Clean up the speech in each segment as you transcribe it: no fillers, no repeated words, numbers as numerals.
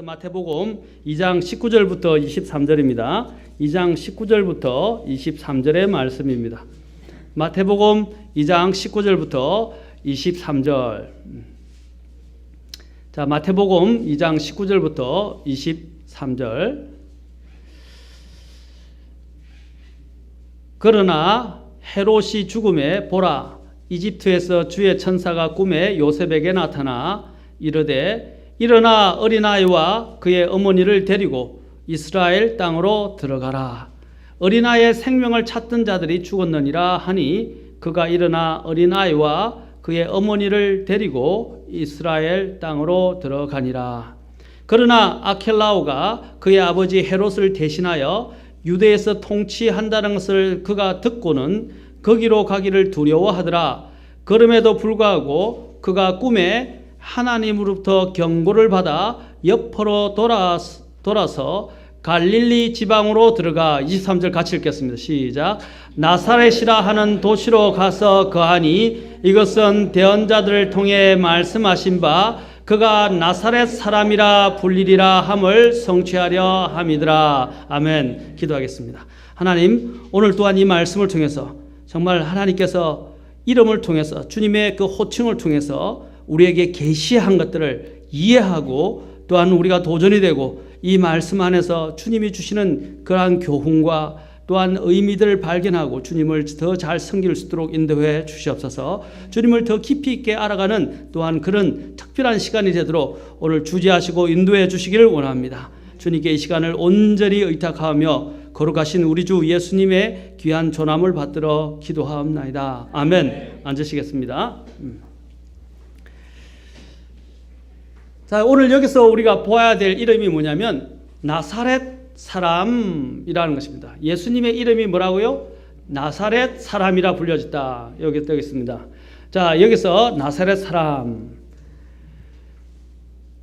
마태복음 2장 19절부터 23절입니다. 2장 19절부터 23절의 말씀입니다. 마태복음 2장 19절부터 23절. 자, 마태복음 2장 19절부터 23절. 그러나 헤롯이 죽음에 보라, 이집트에서 주의 천사가 꿈에 요셉에게 나타나 이르되 일어나 어린아이와 그의 어머니를 데리고 이스라엘 땅으로 들어가라. 어린아이의 생명을 찾던 자들이 죽었느니라 하니 그가 일어나 어린아이와 그의 어머니를 데리고 이스라엘 땅으로 들어가니라. 그러나 아켈라오가 그의 아버지 헤롯을 대신하여 유대에서 통치한다는 것을 그가 듣고는 거기로 가기를 두려워하더라. 그럼에도 불구하고 그가 꿈에 하나님으로부터 경고를 받아 옆으로 돌아서 갈릴리 지방으로 들어가 23절 같이 읽겠습니다. 시작. 나사렛이라 하는 도시로 가서 거하니 이것은 대언자들을 통해 말씀하신 바 그가 나사렛 사람이라 불리리라 함을 성취하려 함이더라. 아멘. 기도하겠습니다. 하나님, 오늘 또한 이 말씀을 통해서 정말 하나님께서 이름을 통해서 주님의 그 호칭을 통해서 우리에게 계시한 것들을 이해하고 또한 우리가 도전이 되고 이 말씀 안에서 주님이 주시는 그러한 교훈과 또한 의미들을 발견하고 주님을 더 잘 섬길 수 있도록 인도해 주시옵소서. 주님을 더 깊이 있게 알아가는 또한 그런 특별한 시간이 되도록 오늘 주재하시고 인도해 주시기를 원합니다. 주님께 이 시간을 온전히 의탁하며 거룩하신 우리 주 예수님의 귀한 존함을 받들어 기도하옵나이다. 아멘. 앉으시겠습니다. 자, 오늘 여기서 우리가 보아야 될 이름이 뭐냐면 나사렛 사람이라는 것입니다. 예수님의 이름이 뭐라고요? 나사렛 사람이라 불려졌다. 여기 있습니다. 자, 여기서 나사렛 사람.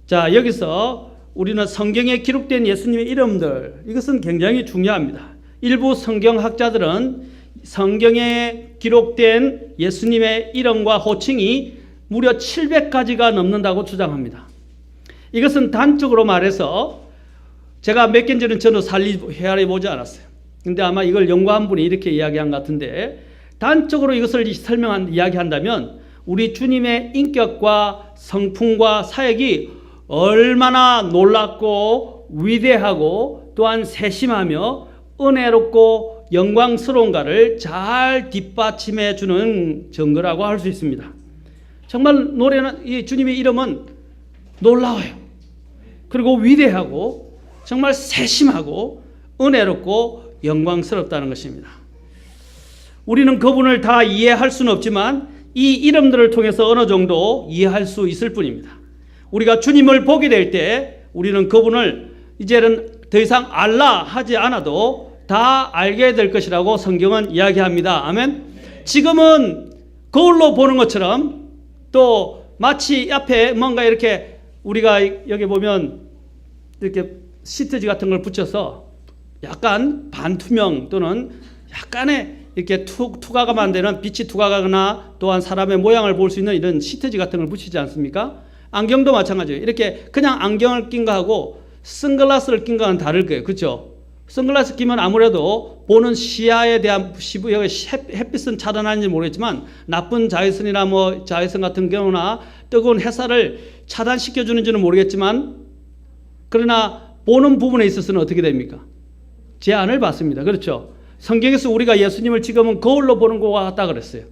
자, 여기서 우리는 성경에 기록된 예수님의 이름들, 이것은 굉장히 중요합니다. 일부 성경학자들은 성경에 기록된 예수님의 이름과 호칭이 무려 700가지가 넘는다고 주장합니다. 이것은 단적으로 말해서 제가 몇 개인지는 저는 헤아려 보지 않았어요. 근데 아마 이걸 연구한 분이 이렇게 이야기한 것 같은데, 단적으로 이것을 이야기한다면 우리 주님의 인격과 성품과 사역이 얼마나 놀랍고 위대하고 또한 세심하며 은혜롭고 영광스러운가를 잘 뒷받침해 주는 증거라고 할 수 있습니다. 정말 이 주님의 이름은 놀라워요. 그리고 위대하고 정말 세심하고 은혜롭고 영광스럽다는 것입니다. 우리는 그분을 다 이해할 수는 없지만 이 이름들을 통해서 어느 정도 이해할 수 있을 뿐입니다. 우리가 주님을 보게 될 때 우리는 그분을 이제는 더 이상 알라 하지 않아도 다 알게 될 것이라고 성경은 이야기합니다. 아멘. 지금은 거울로 보는 것처럼 또 마치 앞에 뭔가 이렇게 우리가 여기 보면 이렇게 시트지 같은 걸 붙여서 약간 반투명 또는 약간의 이렇게 투과가 되는 빛이 투과가거나 또한 사람의 모양을 볼 수 있는 이런 시트지 같은 걸 붙이지 않습니까? 안경도 마찬가지예요. 이렇게 그냥 안경을 낀 거하고 선글라스를 낀 거는 다를 거예요. 그렇죠? 선글라스 끼면 아무래도 보는 시야에 대한 햇빛은 차단하는지 모르겠지만 나쁜 자외선이나 뭐 자외선 같은 경우나 뜨거운 햇살을 차단시켜 주는지는 모르겠지만, 그러나 보는 부분에 있어서는 어떻게 됩니까? 제한을 받습니다. 그렇죠? 성경에서 우리가 예수님을 지금은 거울로 보는 것과 같다 그랬어요.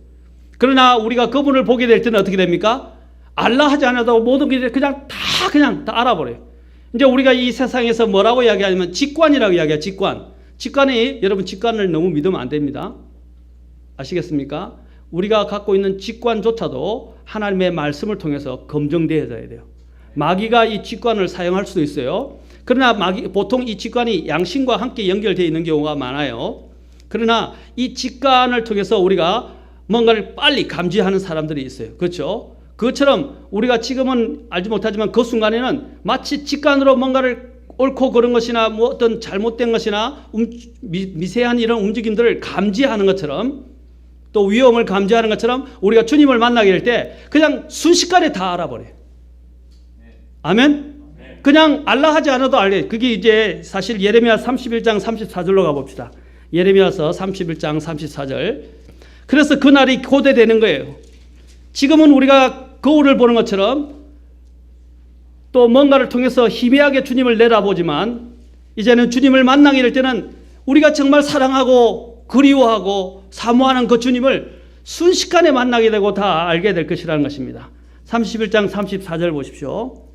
그러나 우리가 그분을 보게 될 때는 어떻게 됩니까? 알라 하지 않아도 모든 게 그냥 다 알아버려요. 이제 우리가 이 세상에서 뭐라고 이야기하냐면 직관이라고 이야기해요. 직관이 여러분 직관을 너무 믿으면 안 됩니다. 아시겠습니까? 우리가 갖고 있는 직관조차도 하나님의 말씀을 통해서 검증되어져야 돼요. 마귀가 이 직관을 사용할 수도 있어요. 그러나 보통 이 직관이 양심과 함께 연결되어 있는 경우가 많아요. 그러나 이 직관을 통해서 우리가 뭔가를 빨리 감지하는 사람들이 있어요. 그렇죠? 그것처럼 우리가 지금은 알지 못하지만 그 순간에는 마치 직관으로 뭔가를 옳고 그른 것이나 뭐 어떤 잘못된 것이나 미세한 이런 움직임들을 감지하는 것처럼 또 위험을 감지하는 것처럼 우리가 주님을 만나게 될 때 그냥 순식간에 다 알아버려요. 아멘? 그냥 알라 하지 않아도 알래. 그게 이제 사실 예레미야 31장 34절로 가봅시다. 예레미야서 31장 34절. 그래서 그날이 고대되는 거예요. 지금은 우리가 거울을 보는 것처럼 또 뭔가를 통해서 희미하게 주님을 내다보지만 이제는 주님을 만나게 될 때는 우리가 정말 사랑하고 그리워하고 사모하는 그 주님을 순식간에 만나게 되고 다 알게 될 것이라는 것입니다. 31장 34절 보십시오.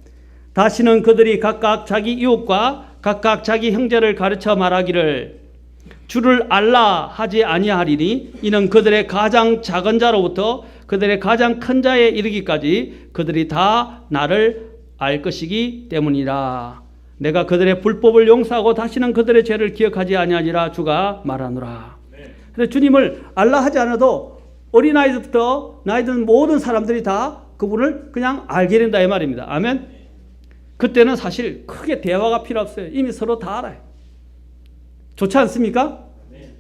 다시는 그들이 각각 자기 이웃과 각각 자기 형제를 가르쳐 말하기를 주를 알라 하지 아니하리니 이는 그들의 가장 작은 자로부터 그들의 가장 큰 자에 이르기까지 그들이 다 나를 알 것이기 때문이라. 내가 그들의 불법을 용서하고 다시는 그들의 죄를 기억하지 아니하리라 주가 말하노라. 그래서 주님을 알라 하지 않아도 어린아이부터 나이 든 모든 사람들이 다 그분을 그냥 알게 된다 이 말입니다. 아멘. 그때는 사실 크게 대화가 필요 없어요. 이미 서로 다 알아요. 좋지 않습니까?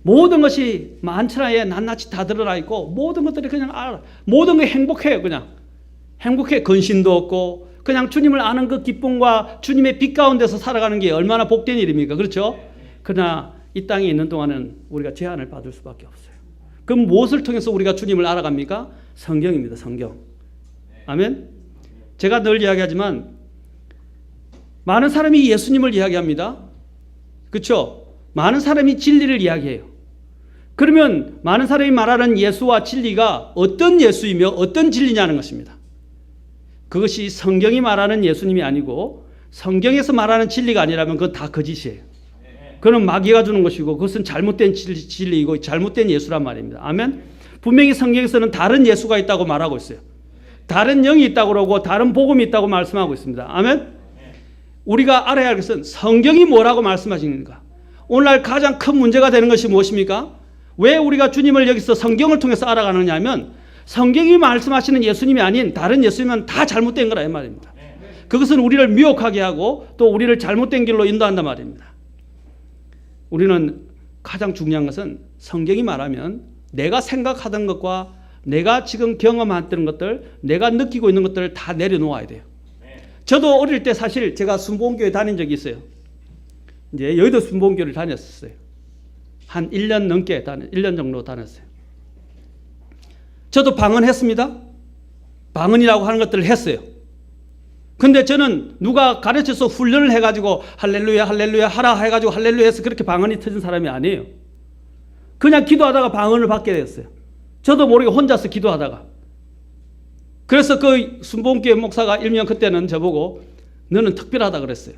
모든 것이 만천하에 낱낱이 다 드러나 있고 모든 것들이 그냥 알아. 모든 게 행복해요. 그냥 행복해. 근심도 없고 그냥 주님을 아는 그 기쁨과 주님의 빛 가운데서 살아가는 게 얼마나 복된 일입니까? 그렇죠? 그러나 이 땅에 있는 동안은 우리가 제한을 받을 수밖에 없어요. 그럼 무엇을 통해서 우리가 주님을 알아갑니까? 성경입니다. 성경. 아멘. 제가 늘 이야기하지만 많은 사람이 예수님을 이야기합니다. 그렇죠? 많은 사람이 진리를 이야기해요. 그러면 많은 사람이 말하는 예수와 진리가 어떤 예수이며 어떤 진리냐는 것입니다. 그것이 성경이 말하는 예수님이 아니고 성경에서 말하는 진리가 아니라면 그건 다 거짓이에요. 그건 마귀가 주는 것이고 그것은 잘못된 진리이고 잘못된 예수란 말입니다. 아멘. 분명히 성경에서는 다른 예수가 있다고 말하고 있어요. 다른 영이 있다고 그러고 다른 복음이 있다고 말씀하고 있습니다. 아멘. 우리가 알아야 할 것은 성경이 뭐라고 말씀하시는가. 오늘날 가장 큰 문제가 되는 것이 무엇입니까? 왜 우리가 주님을 여기서 성경을 통해서 알아가느냐 하면 성경이 말씀하시는 예수님이 아닌 다른 예수님은 다 잘못된 거라 이 말입니다. 그것은 우리를 미혹하게 하고 또 우리를 잘못된 길로 인도한단 말입니다. 우리는 가장 중요한 것은 성경이 말하면 내가 생각하던 것과 내가 지금 경험했던 것들, 내가 느끼고 있는 것들을 다 내려놓아야 돼요. 저도 어릴 때 사실 제가 순복음교회 다닌 적이 있어요. 이제 여의도 순복음교회를 다녔어요. 한 1년 넘게 1년 정도 다녔어요. 저도 방언했습니다. 방언이라고 하는 것들을 했어요. 근데 저는 누가 가르쳐서 훈련을 해가지고 할렐루야 할렐루야 하라 해가지고 할렐루야 해서 그렇게 방언이 터진 사람이 아니에요. 그냥 기도하다가 방언을 받게 됐어요. 저도 모르게 혼자서 기도하다가. 그래서 그 순복음교회 목사가 일명 그때는 저보고 너는 특별하다 그랬어요.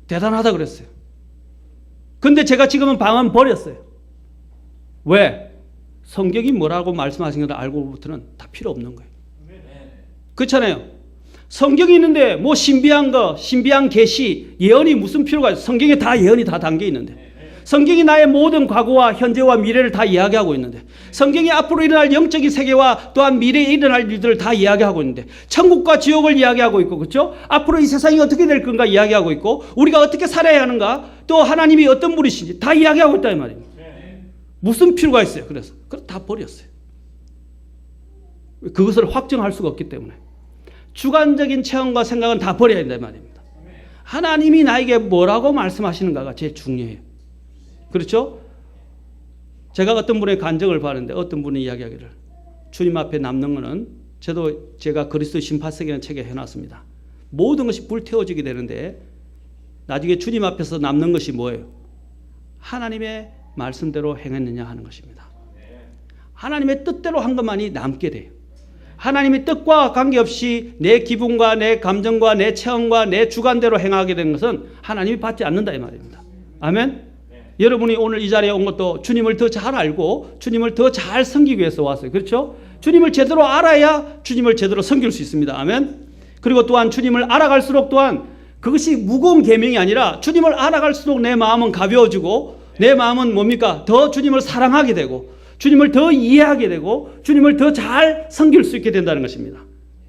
대단하다 그랬어요. 근데 제가 지금은 방언 버렸어요. 왜? 성경이 뭐라고 말씀하신 걸 알고부터는 다 필요 없는 거예요. 그렇잖아요. 성경이 있는데 뭐 신비한 거, 신비한 계시, 예언이 무슨 필요가 있어요. 성경에 다 예언이 다 담겨 있는데. 성경이 나의 모든 과거와 현재와 미래를 다 이야기하고 있는데 성경이 앞으로 일어날 영적인 세계와 또한 미래에 일어날 일들을 다 이야기하고 있는데 천국과 지옥을 이야기하고 있고 그렇죠? 앞으로 이 세상이 어떻게 될 건가 이야기하고 있고 우리가 어떻게 살아야 하는가 또 하나님이 어떤 분이신지 다 이야기하고 있다 이 말입니다. 무슨 필요가 있어요? 그래서 다 버렸어요. 그것을 확정할 수가 없기 때문에 주관적인 체험과 생각은 다 버려야 된다 이 말입니다. 하나님이 나에게 뭐라고 말씀하시는가가 제일 중요해요. 그렇죠? 제가 어떤 분의 간증을 봤는데 어떤 분이 이야기하기를 주님 앞에 남는 것은 제가 그리스도 심판석이라는 책에 해놨습니다. 모든 것이 불태워지게 되는데 나중에 주님 앞에서 남는 것이 뭐예요? 하나님의 말씀대로 행했느냐 하는 것입니다. 하나님의 뜻대로 한 것만이 남게 돼요. 하나님의 뜻과 관계없이 내 기분과 내 감정과 내 체험과 내 주관대로 행하게 된 것은 하나님이 받지 않는다 이 말입니다. 아멘. 여러분이 오늘 이 자리에 온 것도 주님을 더 잘 알고 주님을 더 잘 섬기기 위해서 왔어요. 그렇죠? 주님을 제대로 알아야 주님을 제대로 섬길 수 있습니다. 아멘. 그리고 또한 주님을 알아갈수록 또한 그것이 무거운 계명이 아니라 주님을 알아갈수록 내 마음은 가벼워지고 내 마음은 뭡니까? 더 주님을 사랑하게 되고 주님을 더 이해하게 되고 주님을 더 잘 섬길 수 있게 된다는 것입니다.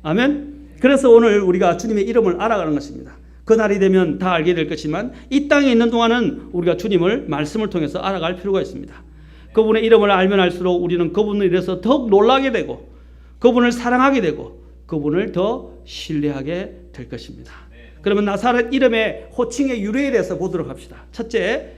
아멘. 그래서 오늘 우리가 주님의 이름을 알아가는 것입니다. 그날이 되면 다 알게 될 것이지만 이 땅에 있는 동안은 우리가 주님을 말씀을 통해서 알아갈 필요가 있습니다. 그분의 이름을 알면 알수록 우리는 그분을 인해서 더욱 놀라게 되고 그분을 사랑하게 되고 그분을 더 신뢰하게 될 것입니다. 그러면 나사렛 이름의 호칭의 유래에 대해서 보도록 합시다. 첫째,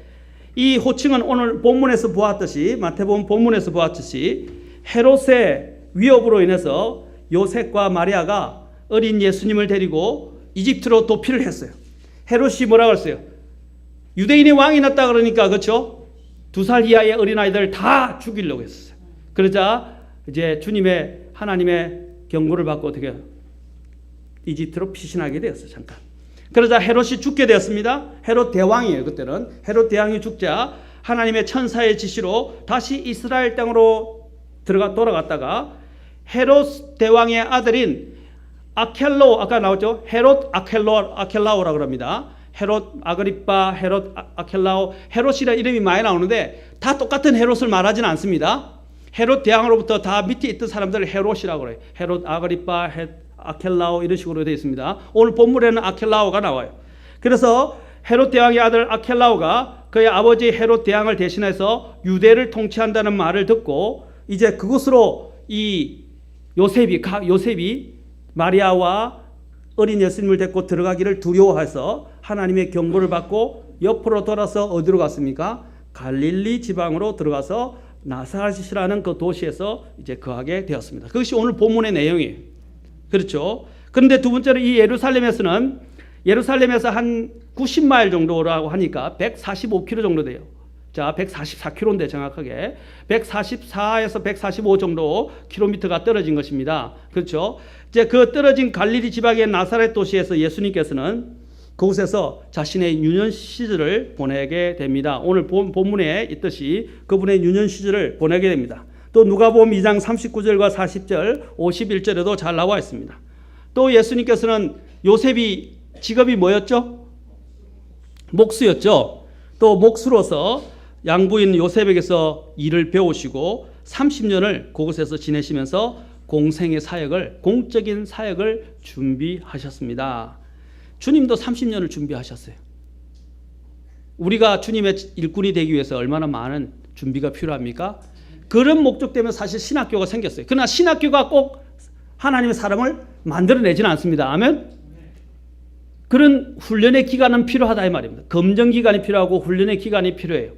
이 호칭은 오늘 본문에서 보았듯이 마태복음 본문에서 보았듯이 헤롯의 위협으로 인해서 요셉과 마리아가 어린 예수님을 데리고 이집트로 도피를 했어요. 헤롯이 뭐라고 했어요? 유대인의 왕이 났다 그러니까 그렇죠? 2살 이하의 어린아이들 다 죽이려고 했어요. 그러자 이제 주님의 하나님의 경고를 받고 어떻게 이집트로 피신하게 되었어요. 잠깐. 그러자 헤롯이 죽게 되었습니다. 헤롯 대왕이에요. 그때는 헤롯 대왕이 죽자 하나님의 천사의 지시로 다시 이스라엘 땅으로 돌아갔다가 헤롯 대왕의 아들인 아켈로, 아까 나왔죠? 헤롯 아켈라오라고 그럽니다. 헤롯 아그리파, 헤롯 아켈라오, 헤롯이라는 이름이 많이 나오는데 다 똑같은 헤롯을 말하지는 않습니다. 헤롯 대왕으로부터 다 밑에 있던 사람들을 헤롯이라고 그래요. 헤롯 아그리파, 아켈라오 이런 식으로 되어 있습니다. 오늘 본문에는 아켈라오가 나와요. 그래서 헤롯 대왕의 아들 아켈라오가 그의 아버지 헤롯 대왕을 대신해서 유대를 통치한다는 말을 듣고 이제 그곳으로 이 요셉이 마리아와 어린 예수님을 데리고 들어가기를 두려워해서 하나님의 경고를 받고 옆으로 돌아서 어디로 갔습니까? 갈릴리 지방으로 들어가서 나사렛이라는 그 도시에서 이제 거하게 되었습니다. 그것이 오늘 본문의 내용이에요. 그렇죠? 그런데 두 번째로 이 예루살렘에서 한 90마일 정도라고 하니까 145km 정도 돼요. 자, 144km인데 정확하게 144에서 145 정도 킬로미터가 떨어진 것입니다. 그렇죠? 이제 그 떨어진 갈릴리 지방의 나사렛 도시에서 예수님께서는 그곳에서 자신의 유년 시절을 보내게 됩니다. 오늘 본문에 있듯이 그분의 유년 시절을 보내게 됩니다. 또 누가복음 2장 39절과 40절, 51절에도 잘 나와 있습니다. 또 예수님께서는 요셉이 직업이 뭐였죠? 목수였죠. 또 목수로서 양부인 요셉에게서 일을 배우시고 30년을 그곳에서 지내시면서 공적인 사역을 준비하셨습니다. 주님도 30년을 준비하셨어요. 우리가 주님의 일꾼이 되기 위해서 얼마나 많은 준비가 필요합니까? 그런 목적 때문에 사실 신학교가 생겼어요. 그러나 신학교가 꼭 하나님의 사람을 만들어내지는 않습니다. 아멘? 그런 훈련의 기간은 필요하다 이 말입니다. 검정 기간이 필요하고 훈련의 기간이 필요해요.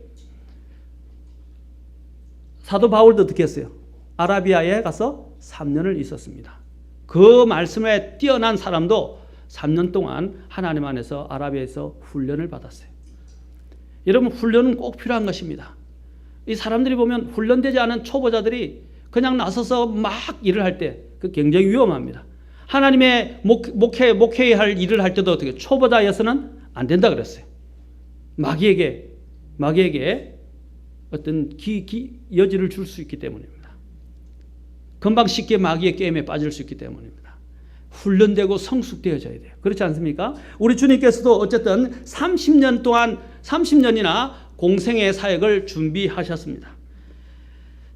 사도 바울도 어떻게 했어요? 아라비아에 가서 3년을 있었습니다. 그 말씀에 뛰어난 사람도 3년 동안 하나님 안에서 아라비아에서 훈련을 받았어요. 여러분, 훈련은 꼭 필요한 것입니다. 이 사람들이 보면 훈련되지 않은 초보자들이 그냥 나서서 막 일을 할 때 그 굉장히 위험합니다. 하나님의 목회할 일을 할 때도 어떻게 초보자여서는 안 된다 그랬어요. 마귀에게 어떤 여지를 줄 수 있기 때문입니다. 금방 쉽게 마귀의 게임에 빠질 수 있기 때문입니다. 훈련되고 성숙되어져야 돼요. 그렇지 않습니까? 우리 주님께서도 어쨌든 30년이나 공생의 사역을 준비하셨습니다.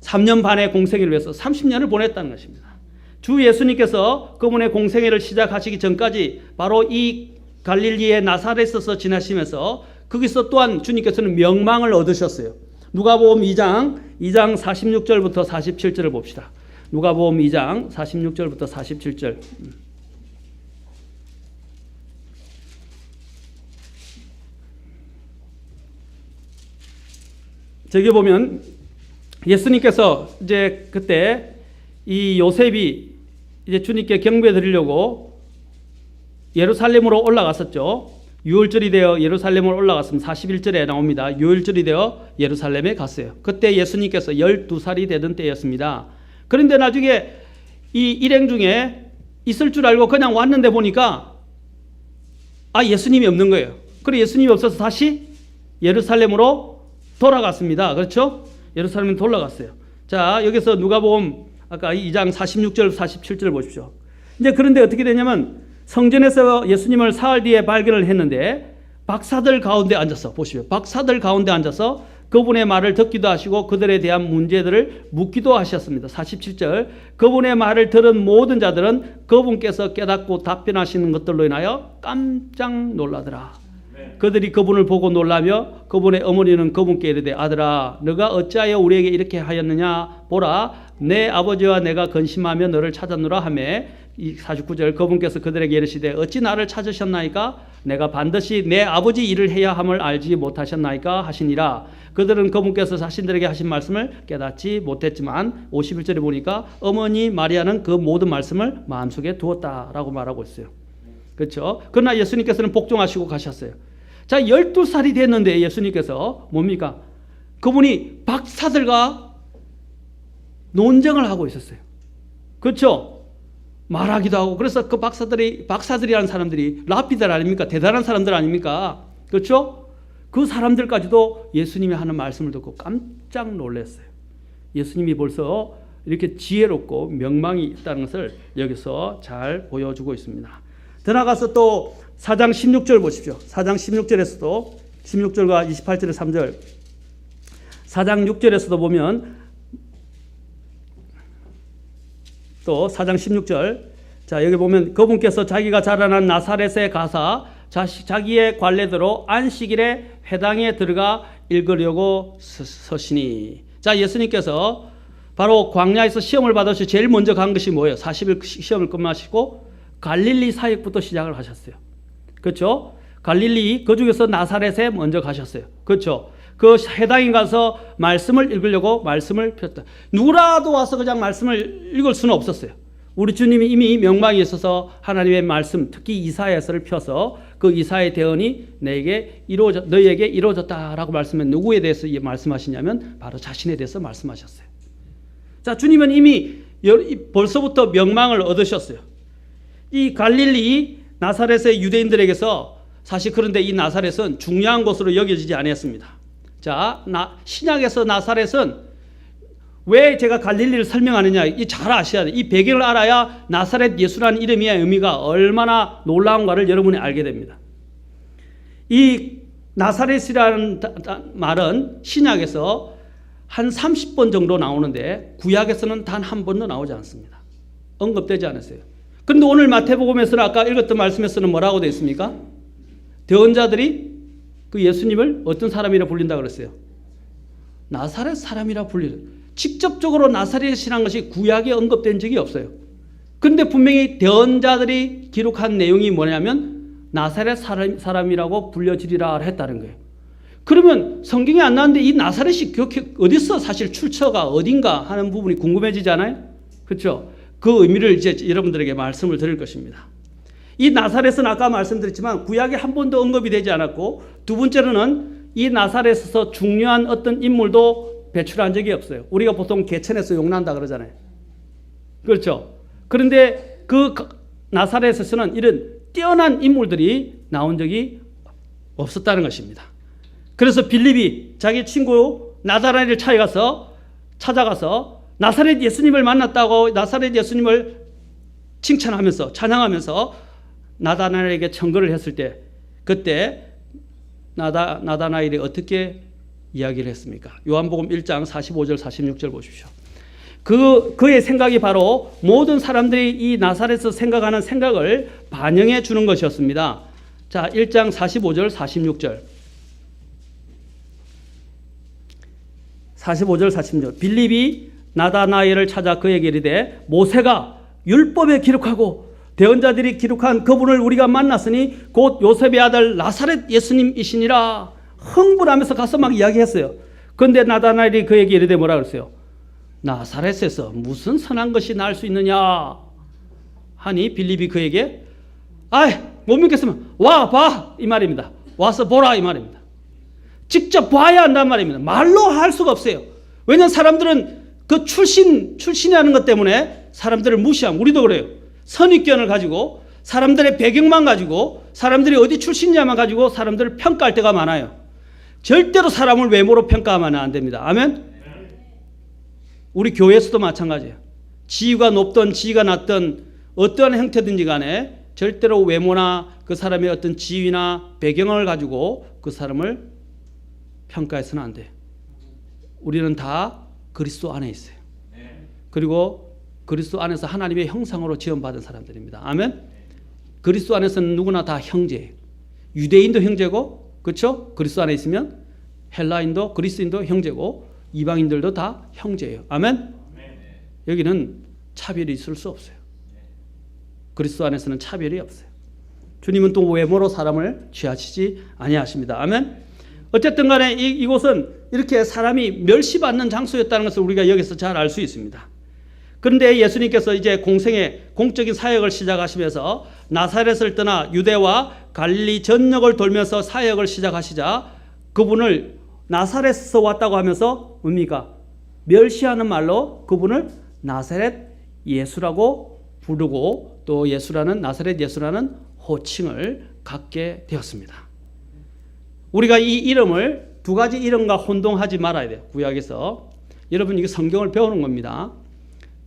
3년 반의 공생애를 위해서 30년을 보냈다는 것입니다. 주 예수님께서 그분의 공생애를 시작하시기 전까지 바로 이 갈릴리의 나사렛에서 지나시면서 거기서 또한 주님께서는 명망을 얻으셨어요. 누가복음 2장 46절부터 47절을 봅시다. 누가복음 2장 46절부터 47절. 저기 보면 예수님께서 이제 그때 이 요셉이 이제 주님께 경배 드리려고 예루살렘으로 올라갔었죠. 유월절이 되어 예루살렘으로 올라갔으면 41절에 나옵니다. 유월절이 되어 예루살렘에 갔어요. 그때 예수님께서 12살이 되던 때였습니다. 그런데 나중에 이 일행 중에 있을 줄 알고 그냥 왔는데 보니까 예수님이 없는 거예요. 그래 예수님이 없어서 다시 예루살렘으로 돌아갔습니다. 그렇죠? 예루살렘에 돌아갔어요. 자, 여기서 누가복음 아까 2장 46절 47절을 보십시오. 이제 그런데 어떻게 되냐면 성전에서 예수님을 사흘 뒤에 발견을 했는데 박사들 가운데 앉아서 보십시오. 박사들 가운데 앉아서 그분의 말을 듣기도 하시고 그들에 대한 문제들을 묻기도 하셨습니다. 47절 그분의 말을 들은 모든 자들은 그분께서 깨닫고 답변하시는 것들로 인하여 깜짝 놀라더라. 그들이 그분을 보고 놀라며 그분의 어머니는 그분께 이르되 아들아 너가 어찌하여 우리에게 이렇게 하였느냐 보라 내 아버지와 내가 근심하며 너를 찾았노라 하매 이 49절 그분께서 그들에게 이르시되 어찌 나를 찾으셨나이까 내가 반드시 내 아버지 일을 해야 함을 알지 못하셨나이까 하시니라. 그들은 그분께서 자신들에게 하신 말씀을 깨닫지 못했지만 51절에 보니까 어머니 마리아는 그 모든 말씀을 마음속에 두었다라고 말하고 있어요. 그렇죠? 그러나 예수님께서는 복종하시고 가셨어요. 자, 12살이 됐는데 예수님께서 뭡니까? 그분이 박사들과 논쟁을 하고 있었어요. 그렇죠? 말하기도 하고. 그래서 그 박사들이라는 사람들이 랍비들 아닙니까? 대단한 사람들 아닙니까? 그렇죠? 그 사람들까지도 예수님이 하는 말씀을 듣고 깜짝 놀랐어요. 예수님이 벌써 이렇게 지혜롭고 명망이 있다는 것을 여기서 잘 보여주고 있습니다. 더 나가서 또 4장 16절 보십시오. 4장 16절에서도 16절과 28절의 3절 4장 6절에서도 보면 또 4장 16절 자 여기 보면 그분께서 자기가 자라난 나사렛에 가사 자기의 관례대로 안식일에 회당에 들어가 읽으려고 서시니 자 예수님께서 바로 광야에서 시험을 받으셔 제일 먼저 간 것이 뭐예요? 40일 시험을 끝마시고 갈릴리 사역부터 시작을 하셨어요. 그렇죠? 갈릴리 그 중에서 나사렛에 먼저 가셨어요. 그렇죠? 그 회당에 가서 말씀을 읽으려고 말씀을 폈다. 누구라도 와서 그냥 말씀을 읽을 수는 없었어요. 우리 주님이 이미 명망이 있어서 하나님의 말씀, 특히 이사야서를 펴서 그 이사야의 대언이 너에게 이루어졌다라고 말씀해 누구에 대해서 말씀하시냐면 바로 자신에 대해서 말씀하셨어요. 자, 주님은 이미 벌써부터 명망을 얻으셨어요. 이 갈릴리 나사렛의 유대인들에게서 사실 그런데 이 나사렛은 중요한 곳으로 여겨지지 않았습니다. 자, 신약에서 나사렛은 왜 제가 갈릴리를 설명하느냐 이 잘 아셔야 돼요. 이 배경을 알아야 나사렛 예수라는 이름의 의미가 얼마나 놀라운가를 여러분이 알게 됩니다. 이 나사렛이라는 말은 신약에서 한 30번 정도 나오는데 구약에서는 단 한 번도 나오지 않습니다. 언급되지 않았어요. 그런데 오늘 마태복음에서는 아까 읽었던 말씀에서는 뭐라고 되어 있습니까? 대언자들이 그 예수님을 어떤 사람이라 불린다 그랬어요? 나사렛 사람이라 불리는. 직접적으로 나사렛이라는 것이 구약에 언급된 적이 없어요. 그런데 분명히 대언자들이 기록한 내용이 뭐냐면 나사렛 사람이라고 불려지리라 했다는 거예요. 그러면 성경에 안 나왔는데 이 나사렛이 어디서 사실 출처가 어딘가 하는 부분이 궁금해지잖아요. 그렇죠? 그 의미를 이제 여러분들에게 말씀을 드릴 것입니다. 이 나사렛은 아까 말씀드렸지만 구약에 한 번도 언급이 되지 않았고 두 번째로는 이 나사렛에서 중요한 어떤 인물도 배출한 적이 없어요. 우리가 보통 개천에서 용난다 그러잖아요. 그렇죠? 그런데 그 나사렛에서는 이런 뛰어난 인물들이 나온 적이 없었다는 것입니다. 그래서 빌립이 자기 친구 나다나엘을 찾아가서 나사렛 예수님을 만났다고 나사렛 예수님을 칭찬하면서 찬양하면서 나다나엘에게 청거를 했을 때 그때 나다나엘이 어떻게 이야기를 했습니까? 요한복음 1장 45절 46절 보십시오. 그의 생각이 바로 모든 사람들이 이 나사렛에서 생각하는 생각을 반영해 주는 것이었습니다. 자, 1장 45절 46절 45절 46절 빌립이 나다나엘을 찾아 그에게 이르되 모세가 율법에 기록하고 대언자들이 기록한 그분을 우리가 만났으니 곧 요셉의 아들 나사렛 예수님이시니라. 흥분하면서 가서 막 이야기했어요. 그런데 나다나엘이 그에게 이르되 뭐라 그랬어요? 나사렛에서 무슨 선한 것이 날 수 있느냐 하니 빌립이 그에게 못 믿겠으면 와 봐 이 말입니다. 와서 보라 이 말입니다. 직접 봐야 한단 말입니다. 말로 할 수가 없어요. 왜냐하면 사람들은 그 출신이라는 것 때문에 사람들을 무시하고 우리도 그래요. 선입견을 가지고 사람들의 배경만 가지고 사람들이 어디 출신이냐만 가지고 사람들을 평가할 때가 많아요. 절대로 사람을 외모로 평가하면 안 됩니다. 아멘? 우리 교회에서도 마찬가지예요. 지위가 높든 지위가 낮든 어떠한 형태든지 간에 절대로 외모나 그 사람의 어떤 지위나 배경을 가지고 그 사람을 평가해서는 안 돼요. 우리는 다 그리스도 안에 있어요. 그리고 그리스도 안에서 하나님의 형상으로 지원받은 사람들입니다. 아멘. 그리스도 안에서는 누구나 다 형제예요. 유대인도 형제고, 그렇죠? 그리스도 안에 있으면 헬라인도 그리스인도 형제고 이방인들도 다 형제예요. 아멘. 여기는 차별이 있을 수 없어요. 그리스도 안에서는 차별이 없어요. 주님은 또 외모로 사람을 취하시지 아니하십니다. 아멘. 어쨌든 간에 이곳은 이렇게 사람이 멸시받는 장소였다는 것을 우리가 여기서 잘 알 수 있습니다. 그런데 예수님께서 이제 공생의 공적인 사역을 시작하시면서 나사렛을 떠나 유대와 갈릴리 전역을 돌면서 사역을 시작하시자 그분을 나사렛에서 왔다고 하면서 뭡니까? 멸시하는 말로 그분을 나사렛 예수라고 부르고 또 예수라는 나사렛 예수라는 호칭을 갖게 되었습니다. 우리가 이 이름을 두 가지 이름과 혼동하지 말아야 돼요. 구약에서. 여러분 이게 성경을 배우는 겁니다.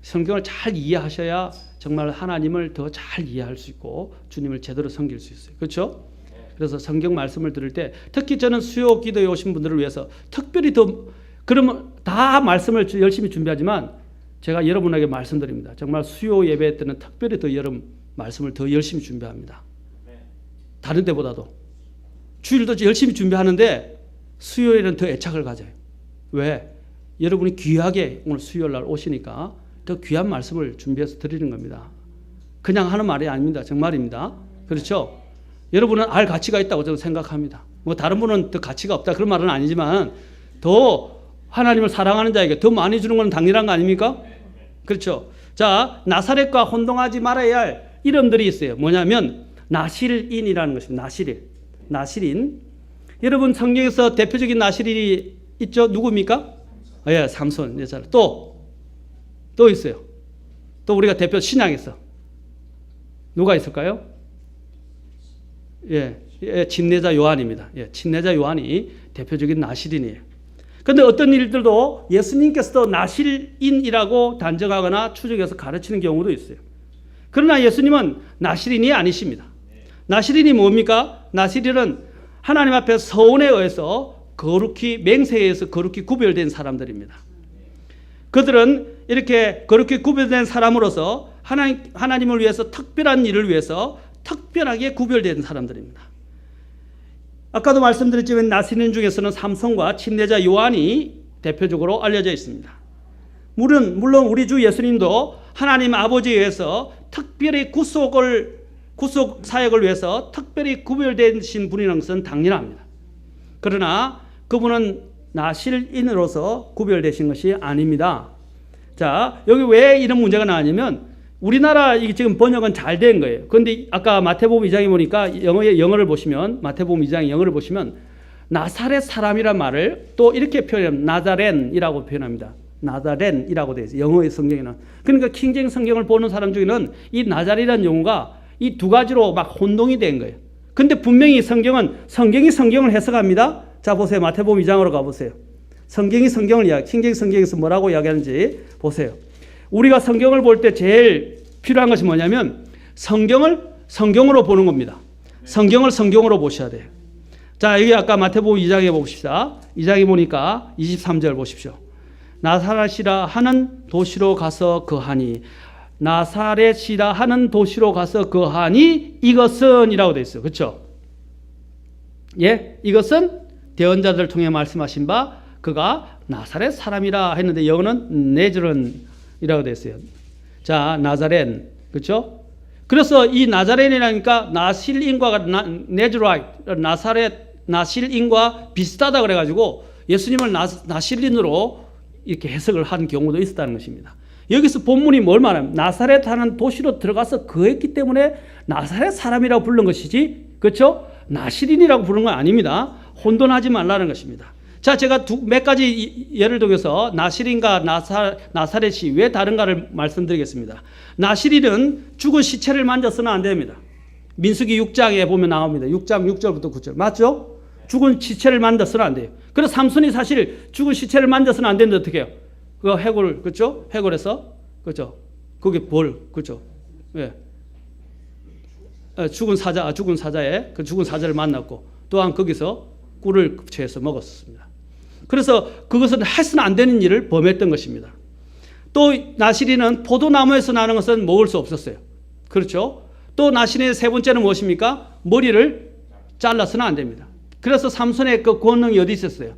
성경을 잘 이해하셔야 정말 하나님을 더 잘 이해할 수 있고 주님을 제대로 섬길 수 있어요. 그렇죠? 그래서 성경 말씀을 들을 때 특히 저는 수요 기도에 오신 분들을 위해서 특별히 더 그러면 다 말씀을 열심히 준비하지만 제가 여러분에게 말씀드립니다. 정말 수요 예배 때는 특별히 더 여러분 말씀을 더 열심히 준비합니다. 다른 때보다도. 주일도 열심히 준비하는데 수요일은 더 애착을 가져요. 왜? 여러분이 귀하게 오늘 수요일 날 오시니까 더 귀한 말씀을 준비해서 드리는 겁니다. 그냥 하는 말이 아닙니다. 정말입니다. 그렇죠? 여러분은 알 가치가 있다고 저는 생각합니다. 뭐 다른 분은 더 가치가 없다 그런 말은 아니지만 더 하나님을 사랑하는 자에게 더 많이 주는 건 당연한 거 아닙니까? 그렇죠? 자, 나사렛과 혼동하지 말아야 할 이름들이 있어요. 뭐냐면 나실인이라는 것입니다. 나실인. 여러분 성경에서 대표적인 나실인이 있죠? 누구입니까? 예, 삼손. 또 있어요. 또 우리가 대표 신약에서 누가 있을까요? 침례자 요한입니다. 침례자 요한이 대표적인 나실인이에요. 그런데 어떤 일들도 예수님께서도 나실인이라고 단정하거나 추정해서 가르치는 경우도 있어요. 그러나 예수님은 나실인이 아니십니다. 나실인이 뭡니까? 나실인은 하나님 앞에 서원에 의해서 맹세에 의해서 거룩히 구별된 사람들입니다. 그들은 이렇게 거룩히 구별된 사람으로서 하나님을 위해서 특별한 일을 위해서 특별하게 구별된 사람들입니다. 아까도 말씀드렸지만 나실인 중에서는 삼손과 침례자 요한이 대표적으로 알려져 있습니다. 물론 우리 주 예수님도 하나님 아버지에 의해서 특별히 구속 사역을 위해서 특별히 구별되신 분이라는 것은 당연합니다. 그러나 그분은 나실인으로서 구별되신 것이 아닙니다. 자, 여기 왜 이런 문제가 나왔냐면 우리나라 이게 지금 번역은 잘 된 거예요. 그런데 아까 마태복음 2장에 보니까 영어를 보시면 마태복음 2장 영어를 보시면 나사렛 사람이란 말을 또 이렇게 표현합니다. 나자렌이라고 표현합니다. 나자렌이라고 되어 있어요. 영어의 성경에는. 그러니까 킹제임스 성경을 보는 사람 중에는 이 나자렛이라는 용어가 이 두 가지로 막 혼동이 된 거예요. 근데 분명히 성경이 성경을 해석합니다. 자, 보세요. 마태복음 2장으로 가보세요. 성경이 성경을 킹제임스 성경에서 뭐라고 이야기하는지 보세요. 우리가 성경을 볼 때 제일 필요한 것이 뭐냐면 성경을 성경으로 보는 겁니다. 성경을 성경으로 보셔야 돼요. 자, 여기 아까 마태복음 2장에 봅시다. 2장에 보니까 23절 보십시오. 나사렛이라 하는 도시로 가서 거하니 나사렛이라 하는 도시로 가서 거하니 이것은 이라고 되어 있어요. 그렇죠? 예, 이것은 대언자들을 통해 말씀하신 바 그가 나사렛 사람이라 했는데 영어는 네즈런이라고 되어 있어요. 자, 나자렛. 그렇죠? 그래서 이 나자렛이라니까 나실인과 네즈라이트 나실인과 비슷하다 그래 가지고 예수님을 나실인으로 이렇게 해석을 한 경우도 있었다는 것입니다. 여기서 본문이 뭘 말하면 나사렛 하는 도시로 들어가서 거했기 때문에 나사렛 사람이라고 부른 것이지, 그렇죠? 나실인이라고 부른 건 아닙니다. 혼돈하지 말라는 것입니다. 자, 제가 몇 가지 예를 들어서 나실인과 나사렛이 왜 다른가를 말씀드리겠습니다. 나실인은 죽은 시체를 만져서는 안 됩니다. 민수기 6장에 보면 나옵니다. 6장 6절부터 9절. 맞죠? 죽은 시체를 만져서는 안 돼요. 그래서 삼손이 사실 죽은 시체를 만져서는 안 되는데 어떻게 해요? 그 해골, 그렇죠? 해골에서, 그렇죠? 그게 그렇죠? 예. 죽은 사자의 그 죽은 사자를 만났고 또한 거기서 꿀을 취해서 먹었습니다. 그래서 그것은 해서는 안 되는 일을 범했던 것입니다. 또 나시린은 포도나무에서 나는 것은 먹을 수 없었어요. 그렇죠? 또 나시린의 세 번째는 무엇입니까? 머리를 잘라서는 안 됩니다. 그래서 삼손의 그 권능이 어디 있었어요?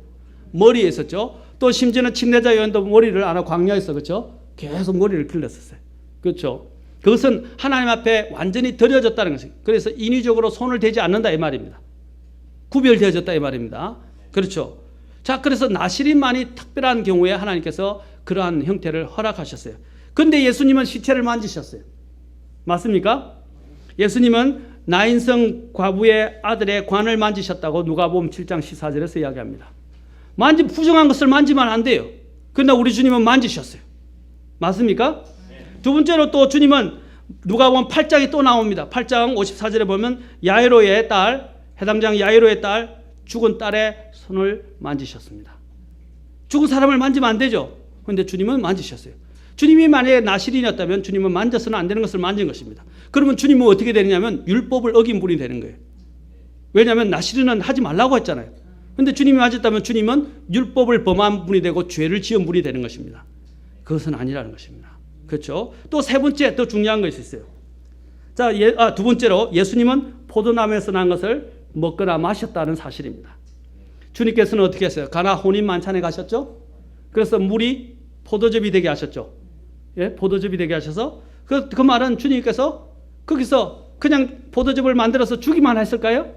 머리에 있었죠. 또 심지어는 침례자 요한도 머리를 안 하고 광야에서, 그렇죠? 계속 머리를 길렀었어요. 그렇죠? 그것은 하나님 앞에 완전히 드려졌다는 것이에요. 그래서 인위적으로 손을 대지 않는다 이 말입니다. 구별되어졌다 이 말입니다. 그렇죠? 자, 그래서 나시린만이 특별한 경우에 하나님께서 그러한 형태를 허락하셨어요. 그런데 예수님은 시체를 만지셨어요. 맞습니까? 예수님은 나인성 과부의 아들의 관을 만지셨다고 누가복음 7장 14절에서 이야기합니다. 부정한 것을 만지면 안 돼요. 그러나 우리 주님은 만지셨어요. 맞습니까? 두 번째로 또 주님은 누가복음 8장이 또 나옵니다. 8장 54절에 보면 야이로의 딸, 해당장 야이로의 딸, 죽은 딸의 손을 만지셨습니다. 죽은 사람을 만지면 안 되죠. 그런데 주님은 만지셨어요. 주님이 만약에 나시린이었다면 주님은 만져서는 안 되는 것을 만진 것입니다. 그러면 주님은 어떻게 되느냐면 율법을 어긴 분이 되는 거예요. 왜냐하면 나시린은 하지 말라고 했잖아요. 그런데 주님이 맞았다면 주님은 율법을 범한 분이 되고 죄를 지은 분이 되는 것입니다. 그것은 아니라는 것입니다. 그렇죠? 또 세 번째 더 중요한 것이 있어요. 자, 두 번째로 예수님은 포도나무에서 난 것을 먹거나 마셨다는 사실입니다. 주님께서는 어떻게 했어요? 가나 혼인 만찬에 가셨죠? 그래서 물이 포도즙이 되게 하셨죠. 예, 포도즙이 되게 하셔서 그 말은 주님께서 거기서 그냥 포도즙을 만들어서 주기만 했을까요?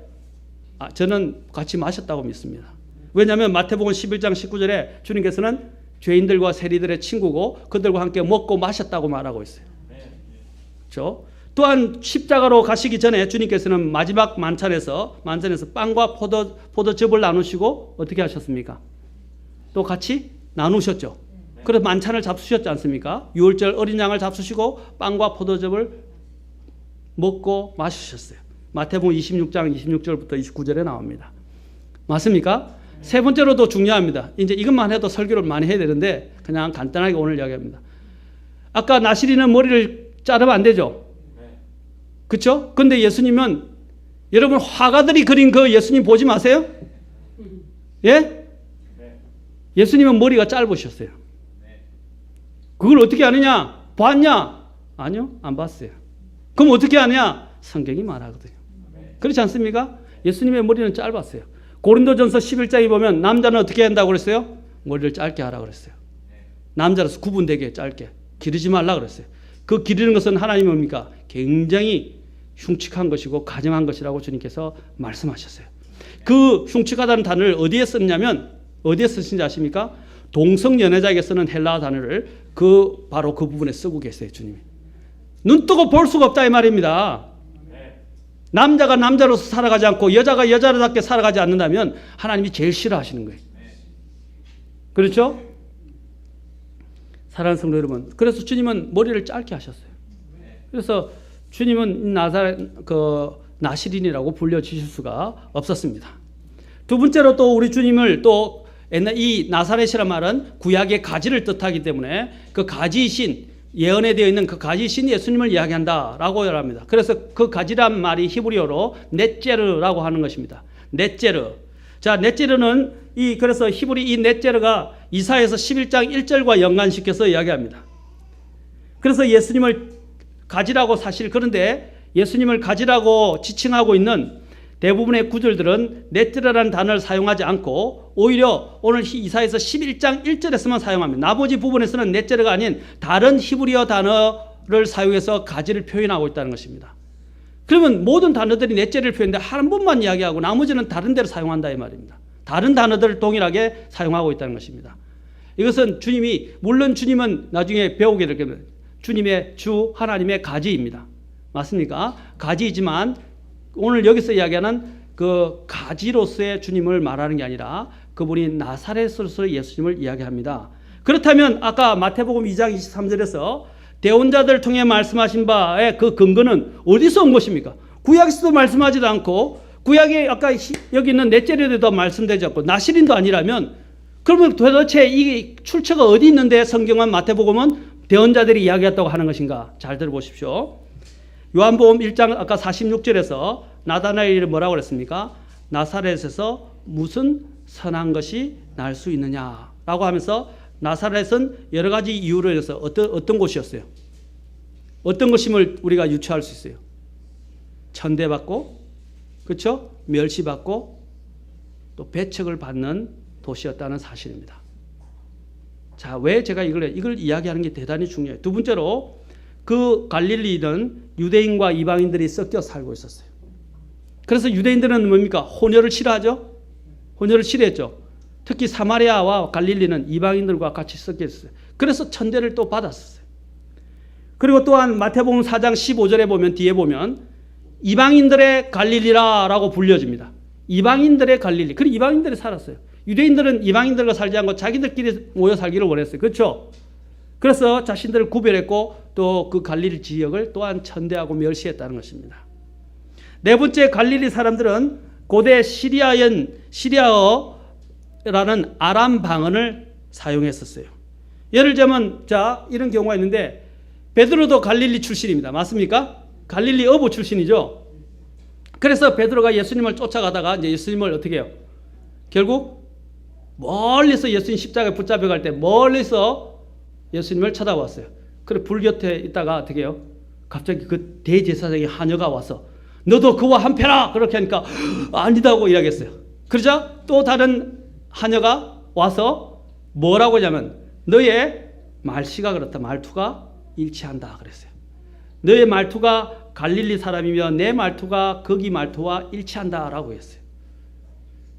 저는 같이 마셨다고 믿습니다. 왜냐하면 마태복음 11장 19절에 주님께서는 죄인들과 세리들의 친구고 그들과 함께 먹고 마셨다고 말하고 있어요. 그렇죠? 또한 십자가로 가시기 전에 주님께서는 마지막 만찬에서 빵과 포도즙을 나누시고 어떻게 하셨습니까? 또 같이 나누셨죠. 그래서 만찬을 잡수셨지 않습니까? 유월절 어린 양을 잡수시고 빵과 포도즙을 먹고 마시셨어요. 마태복음 26장 26절부터 29절에 나옵니다. 맞습니까? 세 번째로도 중요합니다. 이제 이것만 해도 설교를 많이 해야 되는데 그냥 간단하게 오늘 이야기합니다. 아까 나시린은 머리를 자르면 안 되죠. 그렇죠? 근데 예수님은 여러분 화가들이 그린 그 예수님 보지 마세요. 예? 예수님은 머리가 짧으셨어요. 그걸 어떻게 아느냐? 봤냐? 아니요, 안 봤어요. 그럼 어떻게 아냐? 성경이 말하거든요. 그렇지 않습니까? 예수님의 머리는 짧았어요. 고린도전서 11장에 보면 남자는 어떻게 한다고 그랬어요? 머리를 짧게 하라고 그랬어요. 남자로서 구분되게 짧게. 기르지 말라 그랬어요. 그 기르는 것은 하나님이 뭡니까? 굉장히 흉측한 것이고 가증한 것이라고 주님께서 말씀하셨어요. 그 흉측하다는 단어를 어디에 썼냐면 어디에 쓰신지 아십니까? 동성 연애자에게 쓰는 헬라어 단어를 바로 그 부분에 쓰고 계세요. 주님이. 눈 뜨고 볼 수가 없다 이 말입니다. 남자가 남자로서 살아가지 않고 여자가 여자답게 살아가지 않는다면 하나님이 제일 싫어하시는 거예요. 그렇죠? 사랑하는 성도 여러분, 그래서 주님은 머리를 짧게 하셨어요. 그래서 주님은 나시린이라고 불려주실 수가 없었습니다. 두 번째로 또 우리 주님을 또 이 나사렛이란 말은 구약의 가지를 뜻하기 때문에 그 가지이신 예언에 되어 있는 그 가지신 예수님을 이야기한다라고 합니다. 그래서 그 가지란 말이 히브리어로 넷제르라고 하는 것입니다. 넷제르. 자, 넷제르는 그래서 히브리 이 넷제르가 이사야서 11장 1절과 연관시켜서 이야기합니다. 그래서 예수님을 가지라고 그런데 예수님을 가지라고 지칭하고 있는 대부분의 구절들은 넷제르라는 단어를 사용하지 않고 오히려 오늘 이사야서 11장 1절에서만 사용합니다. 나머지 부분에서는 넷제르가 아닌 다른 히브리어 단어를 사용해서 가지를 표현하고 있다는 것입니다. 그러면 모든 단어들이 넷제르를 표현하는데 한 번만 이야기하고 나머지는 다른 데로 사용한다 이 말입니다. 다른 단어들을 동일하게 사용하고 있다는 것입니다. 이것은 물론 주님은 나중에 배우게 될 겁니다. 주님의 주 하나님의 가지입니다. 맞습니까? 가지이지만 오늘 여기서 이야기하는 그 가지로서의 주님을 말하는 게 아니라 그분이 나사렛으로서의 예수님을 이야기합니다. 그렇다면 아까 마태복음 2장 23절에서 대언자들 통해 말씀하신 바의 그 근거는 어디서 온 것입니까? 구약에서도 말씀하지도 않고 구약에 아까 여기 있는 넷제르에도 말씀되지 않고 나시린도 아니라면 그러면 도대체 이 출처가 어디 있는데 성경은 마태복음은 대언자들이 이야기했다고 하는 것인가? 잘 들어보십시오. 요한복음 1장 아까 46절에서 나다나엘이 뭐라고 그랬습니까? 나사렛에서 무슨 선한 것이 날 수 있느냐라고 하면서 나사렛은 여러 가지 이유로 해서 어떤 곳이었어요? 어떤 것임을 우리가 유추할 수 있어요? 천대받고, 그렇죠? 멸시받고 또 배척을 받는 도시였다는 사실입니다. 자, 왜 제가 이걸 이야기하는 게 대단히 중요해요. 두 번째로 그 갈릴리는 유대인과 이방인들이 섞여 살고 있었어요. 그래서 유대인들은 뭡니까? 혼혈을 싫어하죠? 혼혈을 싫어했죠. 특히 사마리아와 갈릴리는 이방인들과 같이 섞여 있었어요. 그래서 천대를 또 받았었어요. 그리고 또한 마태복음 4장 15절에 보면 뒤에 보면 이방인들의 갈릴리라라고 불려집니다. 이방인들의 갈릴리. 그리고 이방인들이 살았어요. 유대인들은 이방인들과 살지 않고 자기들끼리 모여 살기를 원했어요. 그렇죠? 그래서 자신들을 구별했고 또 그 갈릴리 지역을 또한 천대하고 멸시했다는 것입니다. 네 번째, 갈릴리 사람들은 고대 시리아어라는 아람 방언을 사용했었어요. 예를 들면 자, 이런 경우가 있는데 베드로도 갈릴리 출신입니다. 맞습니까? 갈릴리 어부 출신이죠. 그래서 베드로가 예수님을 쫓아가다가 이제 예수님을 어떻게 해요? 결국 멀리서 예수님 십자가에 붙잡혀 갈 때 멀리서 예수님을 쳐다봤어요. 그래 불 곁에 있다가 어떻게 해요? 갑자기 그 대제사장의 하녀가 와서 너도 그와 한패라! 그렇게 하니까 아니다고 이야기했어요. 그러자 또 다른 하녀가 와서 뭐라고 하냐면 너의 말씨가 그렇다. 말투가 일치한다 그랬어요. 너의 말투가 갈릴리 사람이며 내 말투가 거기 말투와 일치한다라고 했어요.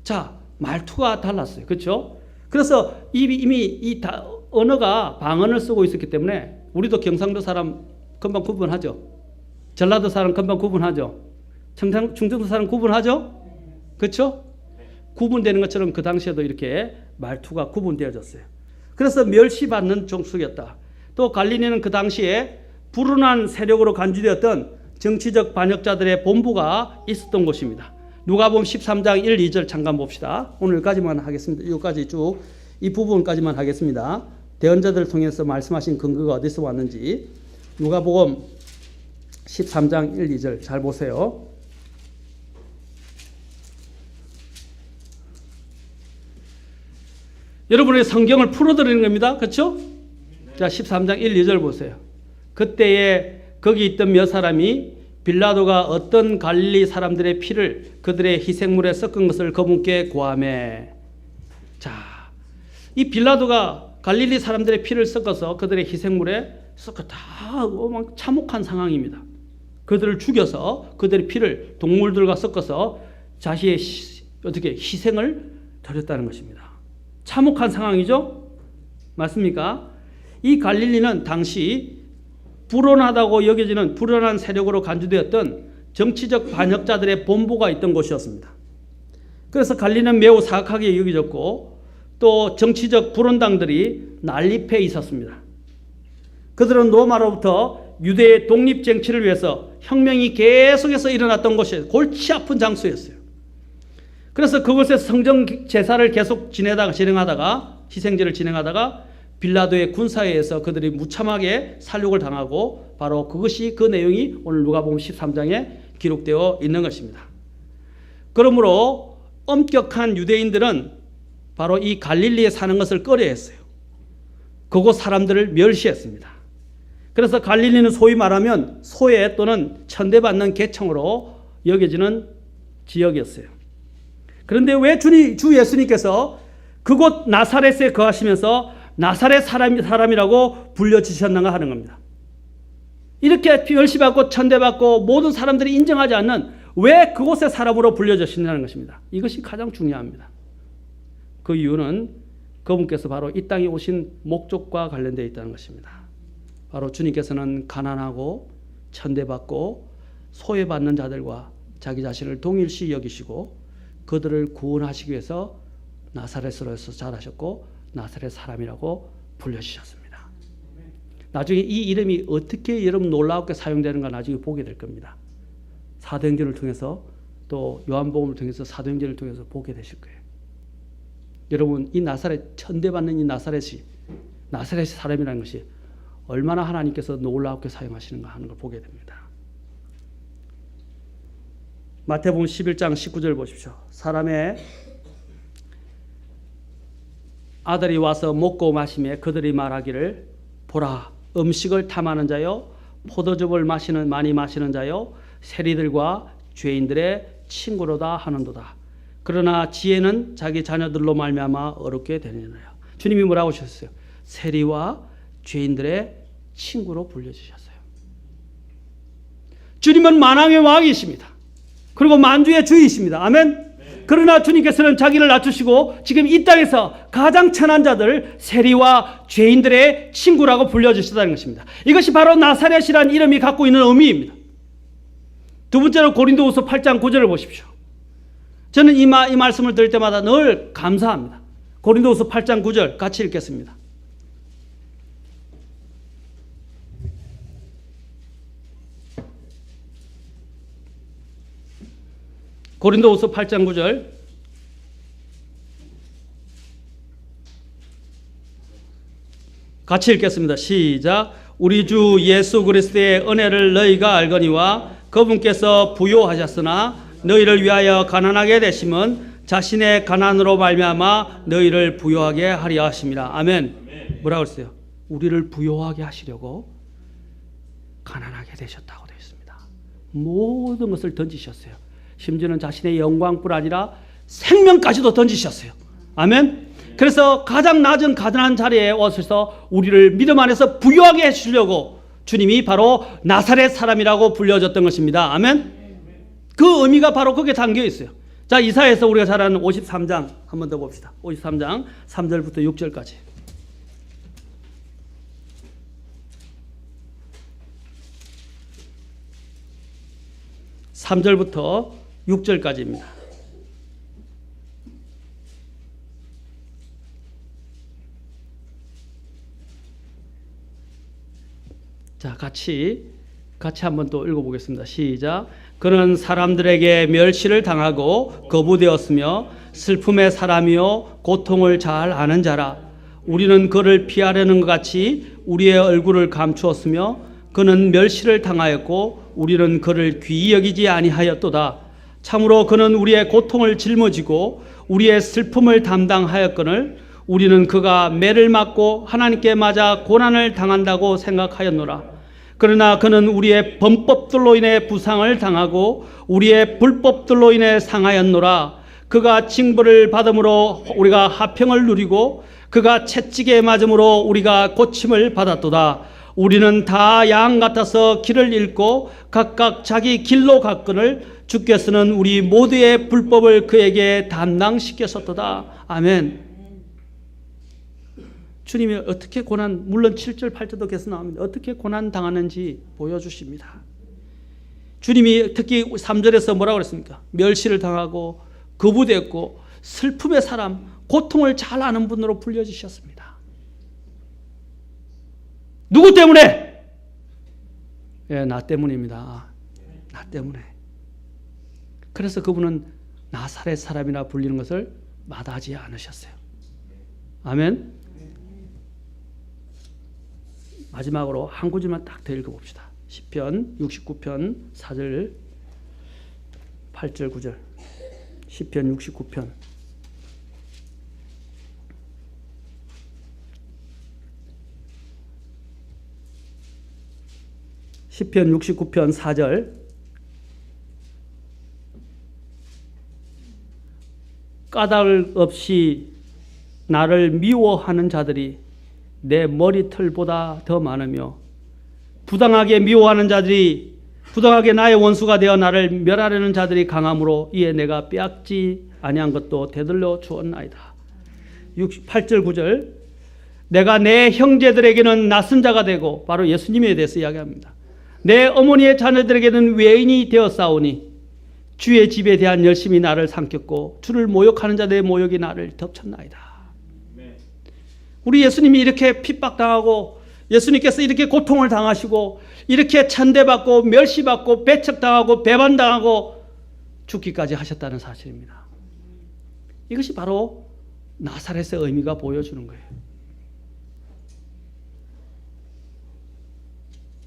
자, 말투가 달랐어요. 그렇죠? 그래서 이미 이 언어가 방언을 쓰고 있었기 때문에 우리도 경상도 사람 금방 구분하죠. 전라도 사람 금방 구분하죠. 충청도 사람 구분하죠. 그렇죠? 구분되는 것처럼 그 당시에도 이렇게 말투가 구분되어졌어요. 그래서 멸시받는 종속이었다. 또 갈릴리는 그 당시에 불운한 세력으로 간주되었던 정치적 반역자들의 본부가 있었던 곳입니다. 누가복음 13장 1, 2절 잠깐 봅시다. 오늘 여기까지만 하겠습니다. 여기까지 쭉 이 부분까지만 하겠습니다. 대언자들을 통해서 말씀하신 근거가 어디서 왔는지 누가복음 13장 1, 2절 잘 보세요. 여러분의 성경을 풀어드리는 겁니다. 그렇죠? 자, 13장 1, 2절 보세요. 그때에 거기 있던 몇 사람이 빌라도가 어떤 갈릴리 사람들의 피를 그들의 희생물에 섞은 것을 그분께 구하매. 자, 이 빌라도가 갈릴리 사람들의 피를 섞어서 그들의 희생물에 섞어 다 참혹한 상황입니다. 그들을 죽여서 그들의 피를 동물들과 섞어서 자신의 어떻게 희생을 드렸다는 것입니다. 참혹한 상황이죠? 맞습니까? 이 갈릴리는 당시 불온하다고 여겨지는 불온한 세력으로 간주되었던 정치적 반역자들의 본부가 있던 곳이었습니다. 그래서 갈릴리는 매우 사악하게 여겨졌고 또 정치적 불온당들이 난립해 있었습니다. 그들은 로마로부터 유대의 독립쟁취를 위해서 혁명이 계속해서 일어났던 곳이에요. 골치 아픈 장소였어요. 그래서 그곳에서 성정 제사를 계속 진행하다가 희생제를 진행하다가 빌라도의 군사에 의해서 그들이 무참하게 살육을 당하고 바로 그것이 그 내용이 오늘 누가복음 13장에 기록되어 있는 것입니다. 그러므로 엄격한 유대인들은 바로 이 갈릴리에 사는 것을 꺼려했어요. 그곳 사람들을 멸시했습니다. 그래서 갈릴리는 소위 말하면 소외 또는 천대받는 계층으로 여겨지는 지역이었어요. 그런데 왜 주 예수님께서 그곳 나사렛에 거하시면서 나사렛 사람이라고 불려주셨는가 하는 겁니다. 이렇게 멸시받고 천대받고 모든 사람들이 인정하지 않는 왜 그곳의 사람으로 불려주신다는 것입니다. 이것이 가장 중요합니다. 그 이유는 그분께서 바로 이 땅에 오신 목적과 관련되어 있다는 것입니다. 바로 주님께서는 가난하고 천대받고 소외받는 자들과 자기 자신을 동일시 여기시고 그들을 구원하시기 위해서 나사렛으로서 자라셨고 나사렛 사람이라고 불려주셨습니다. 나중에 이 이름이 어떻게 여러분 놀랍게 사용되는가 나중에 보게 될 겁니다. 사도행전을 통해서 또 요한복음을 통해서 사도행전을 통해서 보게 되실 거예요. 여러분 이 나사렛 천대받는 이 나사렛 사람이라는 것이 얼마나 하나님께서 놀랍게 사용하시는가 하는 걸 보게 됩니다. 마태복음 11장 19절 보십시오. 사람의 아들이 와서 먹고 마시매 그들이 말하기를 보라 음식을 탐하는 자요 포도즙을 많이 마시는 자요 세리들과 죄인들의 친구로다 하는도다. 그러나 지혜는 자기 자녀들로 말미암아 어렵게 되느니라. 주님이 뭐라고 하셨어요? 세리와 죄인들의 친구로 불려주셨어요. 주님은 만왕의 왕이십니다. 그리고 만주의 주이십니다. 아멘. 그러나 주님께서는 자기를 낮추시고 지금 이 땅에서 가장 천한 자들 세리와 죄인들의 친구라고 불려주시다는 것입니다. 이것이 바로 나사렛이라는 이름이 갖고 있는 의미입니다. 두 번째로 고린도후서 8장 9절을 보십시오. 저는 이 말씀을 들을 때마다 늘 감사합니다. 고린도후서 8장 9절 같이 읽겠습니다. 고린도후서 8장 9절 같이 읽겠습니다. 시작. 우리 주 예수 그리스도의 은혜를 너희가 알거니와 그분께서 부요하셨으나 너희를 위하여 가난하게 되심은 자신의 가난으로 말미암아 너희를 부요하게 하려 하심이라. 아멘. 뭐라고 했어요? 우리를 부요하게 하시려고 가난하게 되셨다고 되어 있습니다. 모든 것을 던지셨어요. 심지어는 자신의 영광뿐 아니라 생명까지도 던지셨어요. 아멘. 그래서 가장 낮은 가난한 자리에 오셔서 우리를 믿음 안에서 부유하게 해주려고 주님이 바로 나사렛 사람이라고 불려졌던 것입니다. 아멘. 그 의미가 바로 거기에 담겨 있어요. 자, 이사야에서 우리가 잘 아는 53장 한 번 더 봅시다. 53장 3절부터 6절까지. 3절부터 6절까지입니다. 자, 같이 한번 또 읽어보겠습니다. 시작. 그는 사람들에게 멸시를 당하고 거부되었으며 슬픔의 사람이요 고통을 잘 아는 자라. 우리는 그를 피하려는 것 같이 우리의 얼굴을 감추었으며 그는 멸시를 당하였고 우리는 그를 귀히 여기지 아니하였도다. 참으로 그는 우리의 고통을 짊어지고 우리의 슬픔을 담당하였거늘 우리는 그가 매를 맞고 하나님께 맞아 고난을 당한다고 생각하였노라. 그러나 그는 우리의 범법들로 인해 부상을 당하고 우리의 불법들로 인해 상하였노라. 그가 징벌을 받음으로 우리가 화평을 누리고 그가 채찍에 맞음으로 우리가 고침을 받았도다. 우리는 다 양 같아서 길을 잃고 각각 자기 길로 갔거늘 주께서는 우리 모두의 불법을 그에게 담당시켰었도다. 아멘. 주님이 어떻게 고난, 물론 7절 8절도 계속 나옵니다. 어떻게 고난 당하는지 보여주십니다. 주님이 특히 3절에서 뭐라고 그랬습니까? 멸시를 당하고 거부됐고 슬픔의 사람, 고통을 잘 아는 분으로 불려주셨습니다. 누구 때문에? 예, 나 때문입니다. 나 때문에. 그래서 그분은 나사렛 사람이라 불리는 것을 마다하지 않으셨어요. 아멘. 마지막으로 한 구절만 딱 더 읽어봅시다. 시편 69편 4절 8절 9절. 시편 69편 시편 69편 4절. 까닭 없이 나를 미워하는 자들이 내 머리털보다 더 많으며 부당하게 미워하는 자들이 부당하게 나의 원수가 되어 나를 멸하려는 자들이 강함으로 이에 내가 빼앗지 아니한 것도 되돌려 주었나이다. 8절 9절. 내가 내 형제들에게는 낯선 자가 되고, 바로 예수님에 대해서 이야기합니다. 내 어머니의 자녀들에게는 외인이 되었사오니 주의 집에 대한 열심이 나를 삼켰고 주를 모욕하는 자들의 모욕이 나를 덮쳤나이다. 우리 예수님이 이렇게 핍박당하고 예수님께서 이렇게 고통을 당하시고 이렇게 천대받고 멸시받고 배척당하고 배반당하고 죽기까지 하셨다는 사실입니다. 이것이 바로 나사렛의 의미가 보여주는 거예요.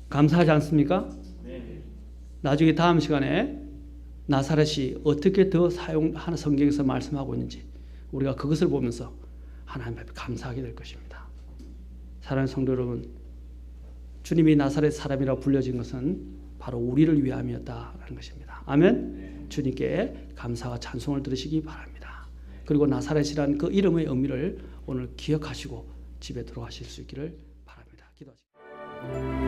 감사하지 않습니까? 나중에 다음 시간에 나사렛이 어떻게 더 사용하는 성경에서 말씀하고 있는지 우리가 그것을 보면서 하나님 앞에 감사하게 될 것입니다. 사랑하는 성도 여러분, 주님이 나사렛 사람이라고 불려진 것은 바로 우리를 위함이었다라는 것입니다. 아멘. 주님께 감사와 찬송을 들으시기 바랍니다. 그리고 나사렛이란 그 이름의 의미를 오늘 기억하시고 집에 들어가실 수 있기를 바랍니다. 기도하시겠습니다.